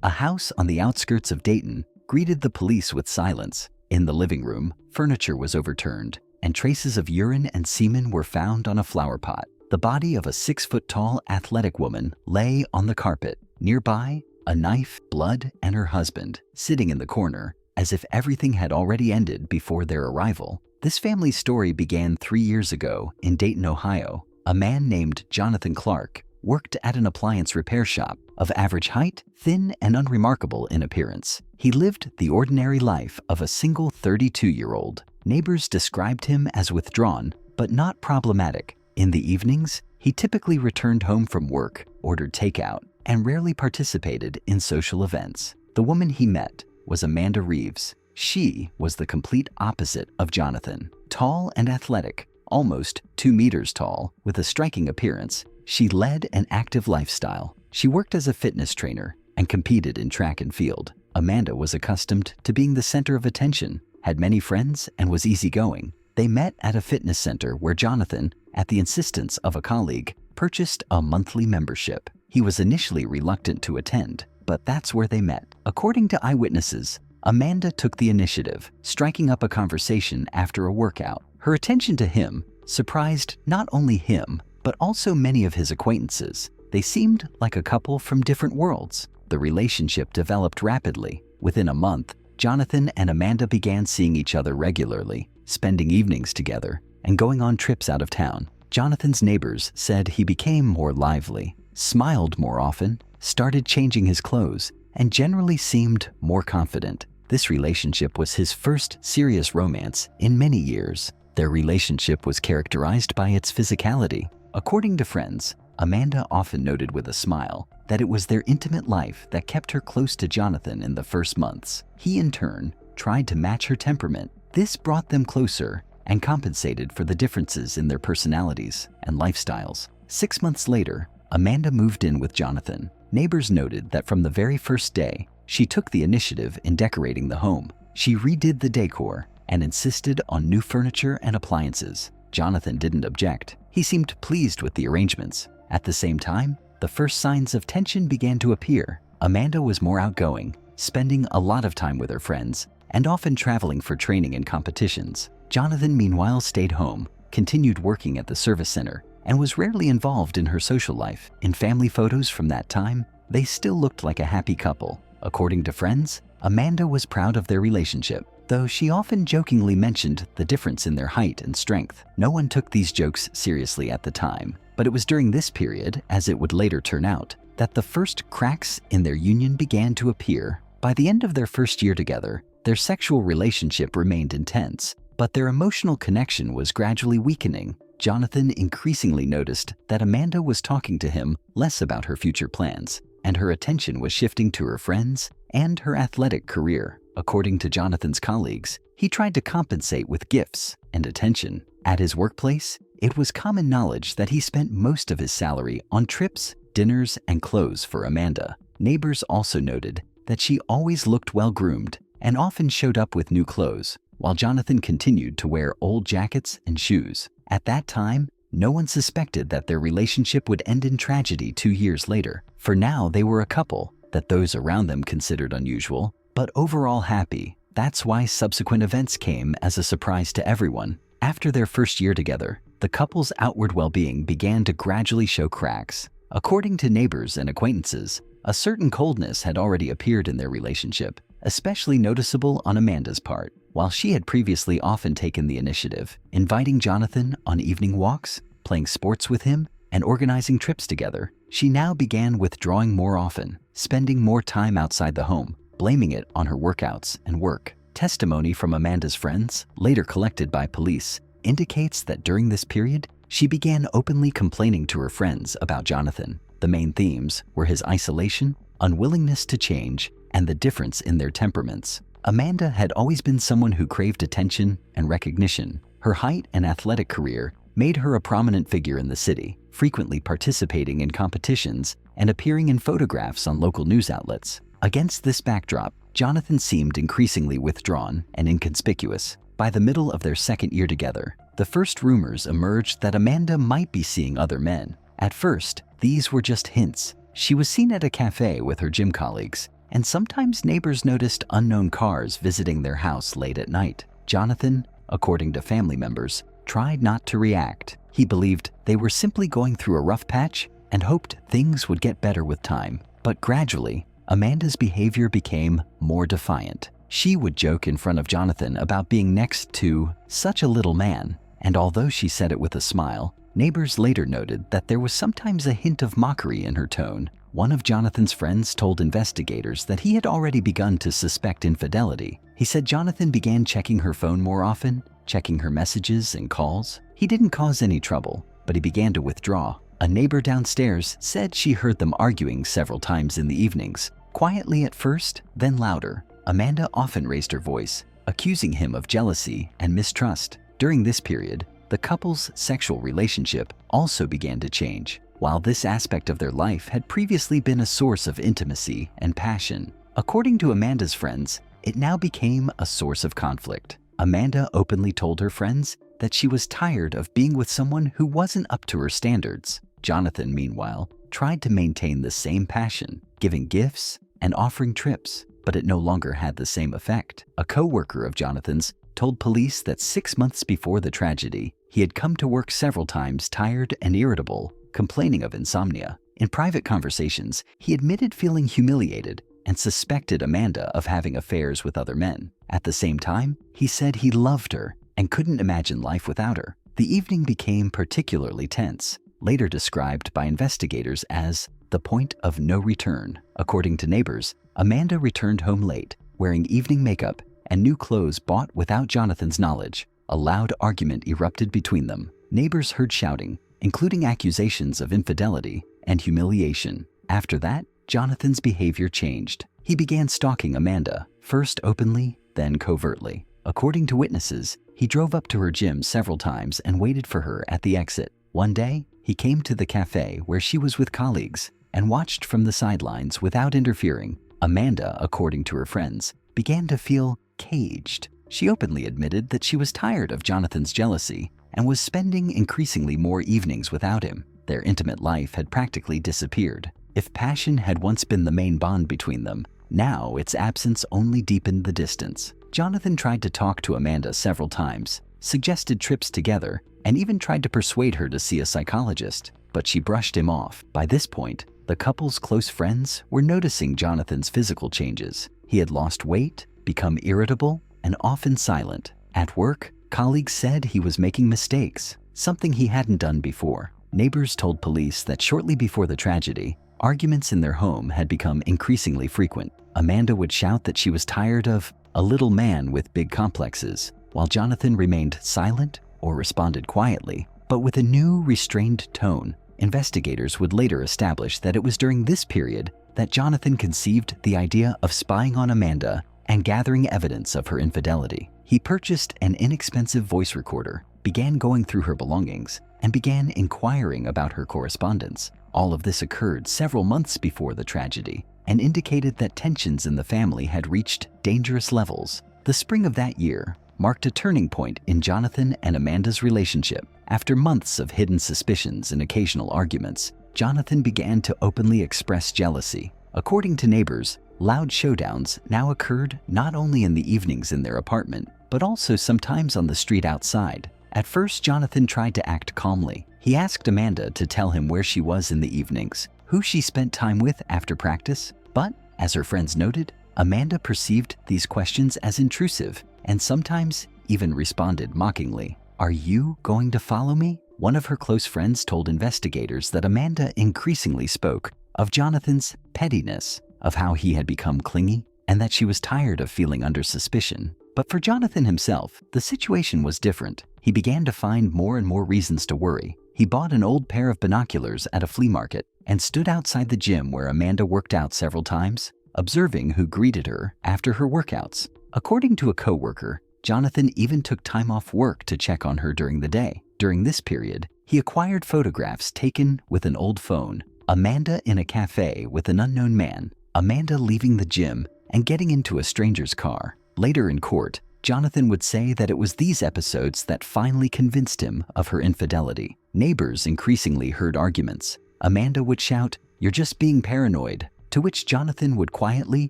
A house on the outskirts of Dayton greeted the police with silence. In the living room, furniture was overturned, and traces of urine and semen were found on a flower pot. The body of a 6-foot-tall athletic woman lay on the carpet. Nearby, a knife, blood, and her husband sitting in the corner, as if everything had already ended before their arrival. This family's story began 3 years ago in Dayton, Ohio. A man named Jonathan Clark worked at an appliance repair shop. Of average height, thin and unremarkable in appearance, he lived the ordinary life of a single 32-year-old. Neighbors described him as withdrawn, but not problematic. In the evenings, he typically returned home from work, ordered takeout, and rarely participated in social events. The woman he met was Amanda Reeves. She was the complete opposite of Jonathan. Tall and athletic, almost 2 meters tall, with a striking appearance, she led an active lifestyle. She worked as a fitness trainer and competed in track and field. Amanda was accustomed to being the center of attention, had many friends, and was easygoing. They met at a fitness center where Jonathan, at the insistence of a colleague, purchased a monthly membership. He was initially reluctant to attend, but that's where they met. According to eyewitnesses, Amanda took the initiative, striking up a conversation after a workout. Her attention to him surprised not only him, but also many of his acquaintances. They seemed like a couple from different worlds. The relationship developed rapidly. Within a month, Jonathan and Amanda began seeing each other regularly, spending evenings together, and going on trips out of town. Jonathan's neighbors said he became more lively, smiled more often, started changing his clothes, and generally seemed more confident. This relationship was his first serious romance in many years. Their relationship was characterized by its physicality. According to friends, Amanda often noted with a smile that it was their intimate life that kept her close to Jonathan in the first months. He, in turn, tried to match her temperament. This brought them closer and compensated for the differences in their personalities and lifestyles. 6 months later, Amanda moved in with Jonathan. Neighbors noted that from the very first day, she took the initiative in decorating the home. She redid the decor and insisted on new furniture and appliances. Jonathan didn't object. He seemed pleased with the arrangements. At the same time, the first signs of tension began to appear. Amanda was more outgoing, spending a lot of time with her friends, and often traveling for training and competitions. Jonathan, meanwhile, stayed home, continued working at the service center, and was rarely involved in her social life. In family photos from that time, they still looked like a happy couple. According to friends, Amanda was proud of their relationship, though she often jokingly mentioned the difference in their height and strength. No one took these jokes seriously at the time, but it was during this period, as it would later turn out, that the first cracks in their union began to appear. By the end of their first year together, their sexual relationship remained intense, but their emotional connection was gradually weakening. Jonathan increasingly noticed that Amanda was talking to him less about her future plans, and her attention was shifting to her friends and her athletic career. According to Jonathan's colleagues, he tried to compensate with gifts and attention. At his workplace, it was common knowledge that he spent most of his salary on trips, dinners, and clothes for Amanda. Neighbors also noted that she always looked well-groomed and often showed up with new clothes, while Jonathan continued to wear old jackets and shoes. At that time, no one suspected that their relationship would end in tragedy 2 years later. For now, they were a couple that those around them considered unusual, but overall happy. That's why subsequent events came as a surprise to everyone. After their first year together, the couple's outward well-being began to gradually show cracks. According to neighbors and acquaintances, a certain coldness had already appeared in their relationship, especially noticeable on Amanda's part. While she had previously often taken the initiative, inviting Jonathan on evening walks, playing sports with him, and organizing trips together, she now began withdrawing more often, spending more time outside the home, blaming it on her workouts and work. Testimony from Amanda's friends, later collected by police, indicates that during this period, she began openly complaining to her friends about Jonathan. The main themes were his isolation, unwillingness to change, and the difference in their temperaments. Amanda had always been someone who craved attention and recognition. Her height and athletic career made her a prominent figure in the city, frequently participating in competitions and appearing in photographs on local news outlets. Against this backdrop, Jonathan seemed increasingly withdrawn and inconspicuous. By the middle of their second year together, the first rumors emerged that Amanda might be seeing other men. At first, these were just hints. She was seen at a cafe with her gym colleagues, and sometimes neighbors noticed unknown cars visiting their house late at night. Jonathan, according to family members, tried not to react. He believed they were simply going through a rough patch and hoped things would get better with time. But gradually, Amanda's behavior became more defiant. She would joke in front of Jonathan about being next to such a little man, and although she said it with a smile, neighbors later noted that there was sometimes a hint of mockery in her tone. One of Jonathan's friends told investigators that he had already begun to suspect infidelity. He said Jonathan began checking her phone more often, checking her messages and calls. He didn't cause any trouble, but he began to withdraw. A neighbor downstairs said she heard them arguing several times in the evenings, quietly at first, then louder. Amanda often raised her voice, accusing him of jealousy and mistrust. During this period, the couple's sexual relationship also began to change. While this aspect of their life had previously been a source of intimacy and passion, according to Amanda's friends, it now became a source of conflict. Amanda openly told her friends that she was tired of being with someone who wasn't up to her standards. Jonathan, meanwhile, tried to maintain the same passion, giving gifts and offering trips, but it no longer had the same effect. A co-worker of Jonathan's told police that 6 months before the tragedy, he had come to work several times tired and irritable, complaining of insomnia. In private conversations, he admitted feeling humiliated and suspected Amanda of having affairs with other men. At the same time, he said he loved her and couldn't imagine life without her. The evening became particularly tense, later described by investigators as the point of no return. According to neighbors, Amanda returned home late, wearing evening makeup and new clothes bought without Jonathan's knowledge. A loud argument erupted between them. Neighbors heard shouting, including accusations of infidelity and humiliation. After that, Jonathan's behavior changed. He began stalking Amanda, first openly, then covertly. According to witnesses, he drove up to her gym several times and waited for her at the exit. One day, he came to the cafe where she was with colleagues and watched from the sidelines without interfering. Amanda, according to her friends, began to feel caged. She openly admitted that she was tired of Jonathan's jealousy and was spending increasingly more evenings without him. Their intimate life had practically disappeared. If passion had once been the main bond between them, now its absence only deepened the distance. Jonathan tried to talk to Amanda several times, suggested trips together, and even tried to persuade her to see a psychologist, but she brushed him off. By this point, the couple's close friends were noticing Jonathan's physical changes. He had lost weight, become irritable, and often silent. At work, colleagues said he was making mistakes, something he hadn't done before. Neighbors told police that shortly before the tragedy, arguments in their home had become increasingly frequent. Amanda would shout that she was tired of a little man with big complexes, while Jonathan remained silent or responded quietly, but with a new, restrained tone. Investigators would later establish that it was during this period that Jonathan conceived the idea of spying on Amanda and gathering evidence of her infidelity. He purchased an inexpensive voice recorder, began going through her belongings, and began inquiring about her correspondence. All of this occurred several months before the tragedy and indicated that tensions in the family had reached dangerous levels. The spring of that year marked a turning point in Jonathan and Amanda's relationship. After months of hidden suspicions and occasional arguments, Jonathan began to openly express jealousy. According to neighbors, loud showdowns now occurred not only in the evenings in their apartment, but also sometimes on the street outside. At first, Jonathan tried to act calmly. He asked Amanda to tell him where she was in the evenings, who she spent time with after practice, but, as her friends noted, Amanda perceived these questions as intrusive and sometimes even responded mockingly. "Are you going to follow me?" One of her close friends told investigators that Amanda increasingly spoke of Jonathan's pettiness, of how he had become clingy, and that she was tired of feeling under suspicion. But for Jonathan himself, the situation was different. He began to find more and more reasons to worry. He bought an old pair of binoculars at a flea market and stood outside the gym where Amanda worked out several times, observing who greeted her after her workouts. According to a co-worker, Jonathan even took time off work to check on her during the day. During this period, he acquired photographs taken with an old phone. Amanda in a cafe with an unknown man, Amanda leaving the gym and getting into a stranger's car. Later in court, Jonathan would say that it was these episodes that finally convinced him of her infidelity. Neighbors increasingly heard arguments. Amanda would shout, "You're just being paranoid," to which Jonathan would quietly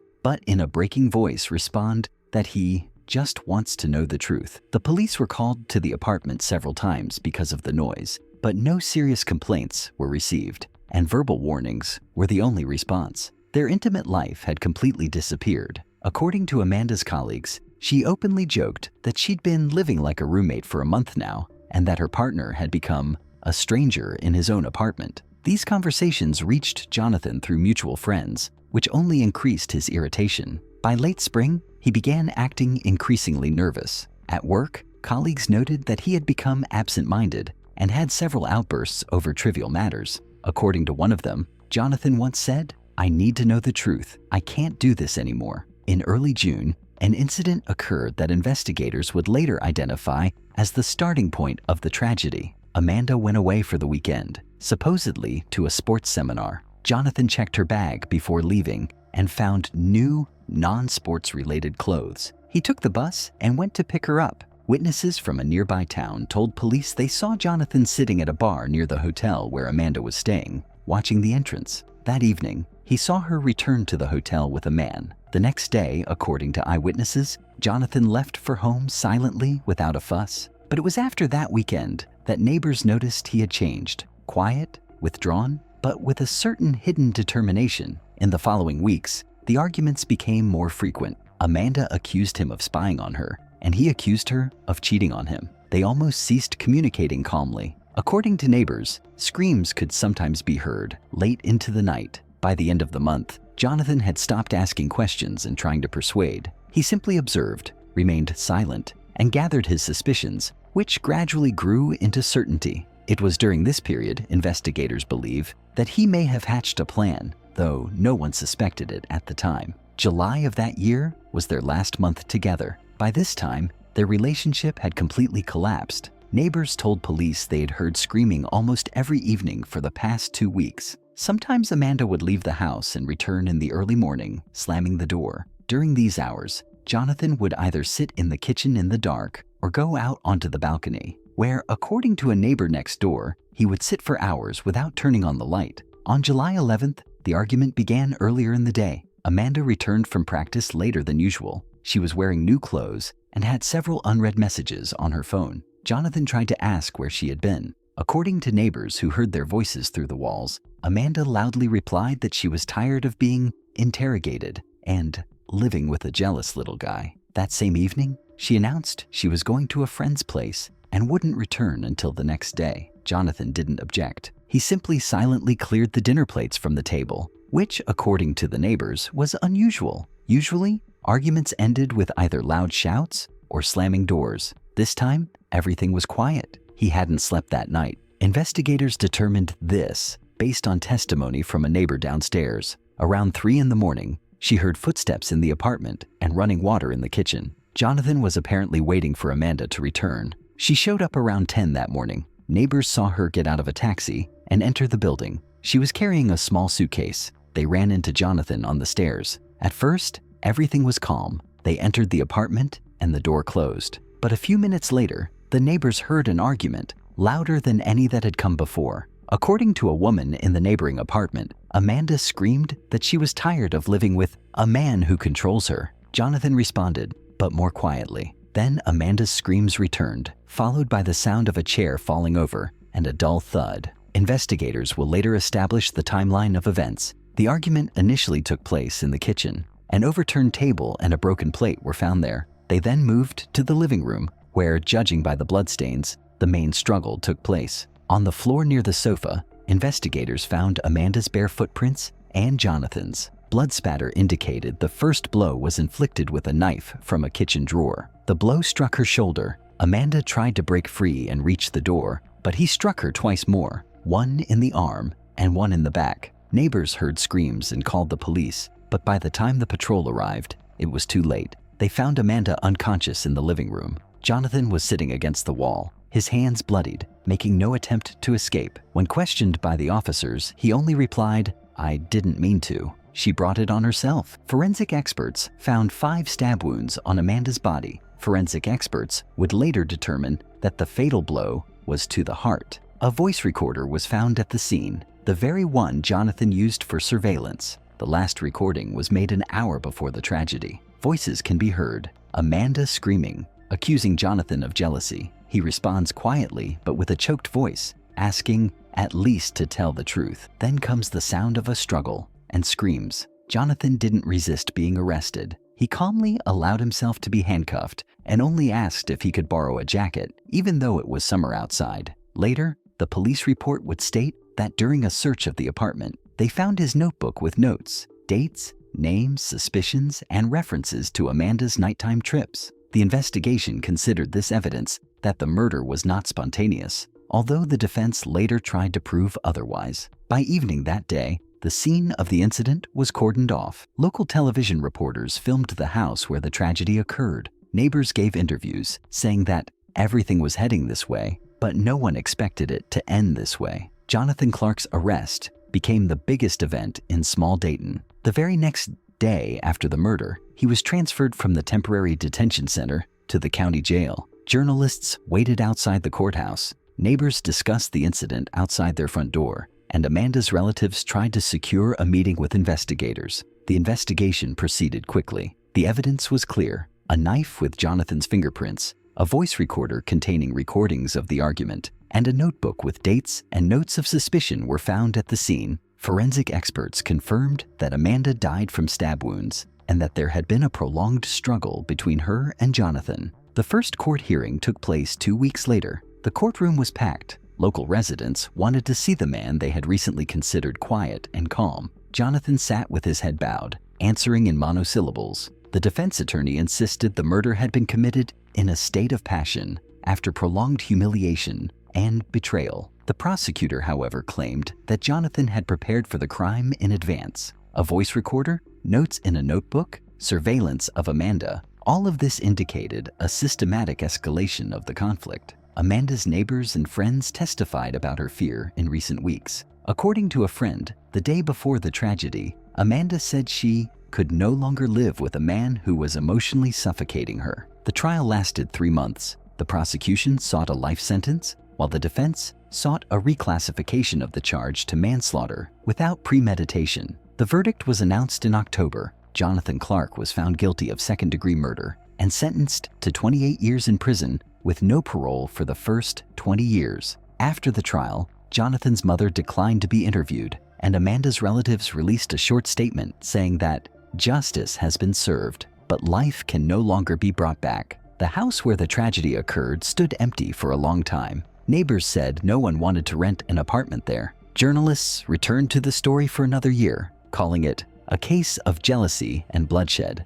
but in a breaking voice respond that he just wants to know the truth. The police were called to the apartment several times because of the noise, but no serious complaints were received, and verbal warnings were the only response. Their intimate life had completely disappeared. According to Amanda's colleagues, she openly joked that she'd been living like a roommate for a month now, and that her partner had become a stranger in his own apartment. These conversations reached Jonathan through mutual friends, which only increased his irritation. By late spring, he began acting increasingly nervous. At work, colleagues noted that he had become absent-minded and had several outbursts over trivial matters. According to one of them, Jonathan once said, "I need to know the truth. I can't do this anymore." In early June, an incident occurred that investigators would later identify as the starting point of the tragedy. Amanda went away for the weekend, supposedly to a sports seminar. Jonathan checked her bag before leaving and found new, non-sports-related clothes. He took the bus and went to pick her up. Witnesses from a nearby town told police they saw Jonathan sitting at a bar near the hotel where Amanda was staying, watching the entrance. That evening, he saw her return to the hotel with a man. The next day, according to eyewitnesses, Jonathan left for home silently without a fuss. But it was after that weekend that neighbors noticed he had changed. Quiet, withdrawn, but with a certain hidden determination. In the following weeks, the arguments became more frequent. Amanda accused him of spying on her, and he accused her of cheating on him. They almost ceased communicating calmly. According to neighbors, screams could sometimes be heard late into the night. By the end of the month, Jonathan had stopped asking questions and trying to persuade. He simply observed, remained silent, and gathered his suspicions, which gradually grew into certainty. It was during this period, investigators believe, that he may have hatched a plan, though no one suspected it at the time. July of that year was their last month together. By this time, their relationship had completely collapsed. Neighbors told police they had heard screaming almost every evening for the past 2 weeks. Sometimes Amanda would leave the house and return in the early morning, slamming the door. During these hours, Jonathan would either sit in the kitchen in the dark or go out onto the balcony, where, according to a neighbor next door, he would sit for hours without turning on the light. On July 11th, the argument began earlier in the day. Amanda returned from practice later than usual. She was wearing new clothes and had several unread messages on her phone. Jonathan tried to ask where she had been. According to neighbors who heard their voices through the walls, Amanda loudly replied that she was tired of being interrogated and living with a jealous little guy. That same evening, she announced she was going to a friend's place and wouldn't return until the next day. Jonathan didn't object. He simply silently cleared the dinner plates from the table, which, according to the neighbors, was unusual. Usually, arguments ended with either loud shouts or slamming doors. This time, everything was quiet. He hadn't slept that night. Investigators determined this based on testimony from a neighbor downstairs. Around 3 in the morning, she heard footsteps in the apartment and running water in the kitchen. Jonathan was apparently waiting for Amanda to return. She showed up around 10 that morning. Neighbors saw her get out of a taxi and enter the building. She was carrying a small suitcase. They ran into Jonathan on the stairs. At first, everything was calm. They entered the apartment and the door closed. But a few minutes later, the neighbors heard an argument, louder than any that had come before. According to a woman in the neighboring apartment, Amanda screamed that she was tired of living with a man who controls her. Jonathan responded, but more quietly. Then Amanda's screams returned, followed by the sound of a chair falling over and a dull thud. Investigators will later establish the timeline of events. The argument initially took place in the kitchen. An overturned table and a broken plate were found there. They then moved to the living room, where, judging by the bloodstains, the main struggle took place. On the floor near the sofa, investigators found Amanda's bare footprints and Jonathan's. Blood spatter indicated the first blow was inflicted with a knife from a kitchen drawer. The blow struck her shoulder. Amanda tried to break free and reach the door, but he struck her twice more, one in the arm and one in the back. Neighbors heard screams and called the police, but by the time the patrol arrived, it was too late. They found Amanda unconscious in the living room. Jonathan was sitting against the wall, his hands bloodied, making no attempt to escape. When questioned by the officers, he only replied, "I didn't mean to. She brought it on herself." Forensic experts found 5 stab wounds on Amanda's body. Forensic experts would later determine that the fatal blow was to the heart. A voice recorder was found at the scene, the very one Jonathan used for surveillance. The last recording was made an hour before the tragedy. Voices can be heard. Amanda screaming, accusing Jonathan of jealousy. He responds quietly but with a choked voice, asking at least to tell the truth. Then comes the sound of a struggle and screams. Jonathan didn't resist being arrested. He calmly allowed himself to be handcuffed and only asked if he could borrow a jacket, even though it was summer outside. Later, the police report would state that during a search of the apartment, they found his notebook with notes, dates, names, suspicions, and references to Amanda's nighttime trips. The investigation considered this evidence that the murder was not spontaneous, although the defense later tried to prove otherwise. By evening that day, the scene of the incident was cordoned off. Local television reporters filmed the house where the tragedy occurred. Neighbors gave interviews saying that everything was heading this way, but no one expected it to end this way. Jonathan Clark's arrest became the biggest event in small Dayton. The very next day after the murder, he was transferred from the temporary detention center to the county jail. Journalists waited outside the courthouse. Neighbors discussed the incident outside their front door, and Amanda's relatives tried to secure a meeting with investigators. The investigation proceeded quickly. The evidence was clear: a knife with Jonathan's fingerprints, a voice recorder containing recordings of the argument, and a notebook with dates and notes of suspicion were found at the scene. Forensic experts confirmed that Amanda died from stab wounds and that there had been a prolonged struggle between her and Jonathan. The first court hearing took place 2 weeks later. The courtroom was packed. Local residents wanted to see the man they had recently considered quiet and calm. Jonathan sat with his head bowed, answering in monosyllables. The defense attorney insisted the murder had been committed in a state of passion after prolonged humiliation and betrayal. The prosecutor, however, claimed that Jonathan had prepared for the crime in advance. A voice recorder, notes in a notebook, surveillance of Amanda. All of this indicated a systematic escalation of the conflict. Amanda's neighbors and friends testified about her fear in recent weeks. According to a friend, the day before the tragedy, Amanda said she could no longer live with a man who was emotionally suffocating her. The trial lasted 3 months. The prosecution sought a life sentence, while the defense sought a reclassification of the charge to manslaughter without premeditation. The verdict was announced in October. Jonathan Clark was found guilty of second-degree murder and sentenced to 28 years in prison with no parole for the first 20 years. After the trial, Jonathan's mother declined to be interviewed, and Amanda's relatives released a short statement saying that justice has been served, but life can no longer be brought back. The house where the tragedy occurred stood empty for a long time. Neighbors said no one wanted to rent an apartment there. Journalists returned to the story for another year, calling it a case of jealousy and bloodshed.